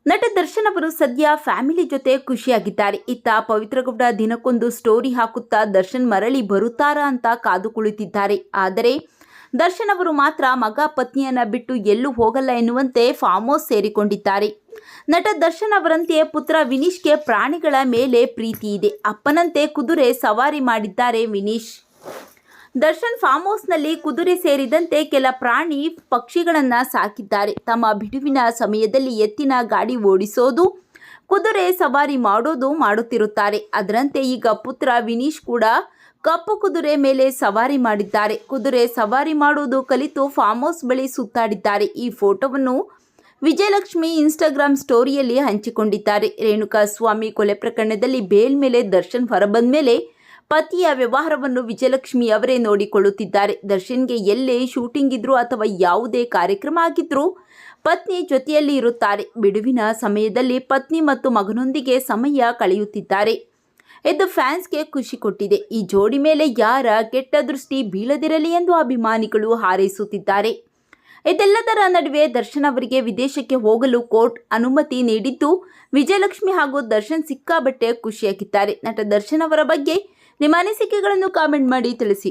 ನಟ ದರ್ಶನ್ ಅವರು ಸದ್ಯ ಫ್ಯಾಮಿಲಿ ಜೊತೆ ಖುಷಿಯಾಗಿದ್ದಾರೆ. ಇತ್ತ ಪವಿತ್ರ ಗೌಡ ದಿನಕ್ಕೊಂದು ಸ್ಟೋರಿ ಹಾಕುತ್ತಾ ದರ್ಶನ್ ಮರಳಿ ಬರುತ್ತಾರಾ ಅಂತ ಕಾದು ಕುಳಿತಿದ್ದಾರೆ. ಆದರೆ ದರ್ಶನ್ ಅವರು ಮಾತ್ರ ಮಗ ಪತ್ನಿಯನ್ನ ಬಿಟ್ಟು ಎಲ್ಲೂ ಹೋಗಲ್ಲ ಎನ್ನುವಂತೆ ಫಾರ್ಮ್ ಹೌಸ್ ಸೇರಿಕೊಂಡಿದ್ದಾರೆ. ನಟ ದರ್ಶನ್ ಅವರಂತೆ ಪುತ್ರ ವಿನೀಶ್ಗೆ ಪ್ರಾಣಿಗಳ ಮೇಲೆ ಪ್ರೀತಿ ಇದೆ. ಅಪ್ಪನಂತೆ ಕುದುರೆ ಸವಾರಿ ಮಾಡಿದ್ದಾರೆ ವಿನೀಶ್. ದರ್ಶನ್ ಫಾರ್ಮ್ ಹೌಸ್ನಲ್ಲಿ ಕುದುರೆ ಸೇರಿದಂತೆ ಕೆಲ ಪ್ರಾಣಿ ಪಕ್ಷಿಗಳನ್ನು ಸಾಕಿದ್ದಾರೆ. ತಮ್ಮ ಬಿಡುವಿನ ಸಮಯದಲ್ಲಿ ಎತ್ತಿನ ಗಾಡಿ ಓಡಿಸೋದು, ಕುದುರೆ ಸವಾರಿ ಮಾಡೋದು ಮಾಡುತ್ತಿರುತ್ತಾರೆ. ಅದರಂತೆ ಈಗ ಪುತ್ರ ವಿನೀಶ್ ಕೂಡ ಕಪ್ಪು ಕುದುರೆ ಮೇಲೆ ಸವಾರಿ ಮಾಡಿದ್ದಾರೆ. ಕುದುರೆ ಸವಾರಿ ಮಾಡುವುದು ಕಲಿತು ಫಾರ್ಮ್ ಹೌಸ್ ಬಳಿ ಸುತ್ತಾಡಿದ್ದಾರೆ. ಈ ಫೋಟೋವನ್ನು ವಿಜಯಲಕ್ಷ್ಮಿ ಇನ್ಸ್ಟಾಗ್ರಾಮ್ ಸ್ಟೋರಿಯಲ್ಲಿ ಹಂಚಿಕೊಂಡಿದ್ದಾರೆ. ರೇಣುಕಾಸ್ವಾಮಿ ಕೊಲೆ ಪ್ರಕರಣದಲ್ಲಿ ಬೇಲ್ ಮೇಲೆ ದರ್ಶನ್ ಹೊರಬಂದ ಮೇಲೆ ಪತಿಯ ವ್ಯವಹಾರವನ್ನು ವಿಜಯಲಕ್ಷ್ಮಿ ಅವರೇ ನೋಡಿಕೊಳ್ಳುತ್ತಿದ್ದಾರೆ. ದರ್ಶನ್ಗೆ ಎಲ್ಲೇ ಶೂಟಿಂಗ್ ಇದ್ರೂ ಅಥವಾ ಯಾವುದೇ ಕಾರ್ಯಕ್ರಮ ಆಗಿದ್ರೂ ಪತ್ನಿ ಜೊತೆಯಲ್ಲಿ ಇರುತ್ತಾರೆ. ಬಿಡುವಿನ ಸಮಯದಲ್ಲಿ ಪತ್ನಿ ಮತ್ತು ಮಗನೊಂದಿಗೆ ಸಮಯ ಕಳೆಯುತ್ತಿದ್ದಾರೆ. ಇದು ಫ್ಯಾನ್ಸ್ಗೆ ಖುಷಿ ಕೊಟ್ಟಿದೆ. ಈ ಜೋಡಿ ಮೇಲೆ ಯಾರ ಕೆಟ್ಟ ದೃಷ್ಟಿ ಬೀಳದಿರಲಿ ಎಂದು ಅಭಿಮಾನಿಗಳು ಹಾರೈಸುತ್ತಿದ್ದಾರೆ. ಇದೆಲ್ಲದರ ನಡುವೆ ದರ್ಶನ್ ಅವರಿಗೆ ವಿದೇಶಕ್ಕೆ ಹೋಗಲು ಕೋರ್ಟ್ ಅನುಮತಿ ನೀಡಿದ್ದು ವಿಜಯಲಕ್ಷ್ಮಿ ಹಾಗೂ ದರ್ಶನ್ ಸಿಕ್ಕಾಬಟ್ಟೆ ಖುಷಿಯಾಗಿದ್ದಾರೆ. ನಟ ದರ್ಶನ್ ಅವರ ಬಗ್ಗೆ ನಿಮ್ಮ ಅನಿಸಿಕೆಗಳನ್ನು ಕಾಮೆಂಟ್ ಮಾಡಿ ತಿಳಿಸಿ.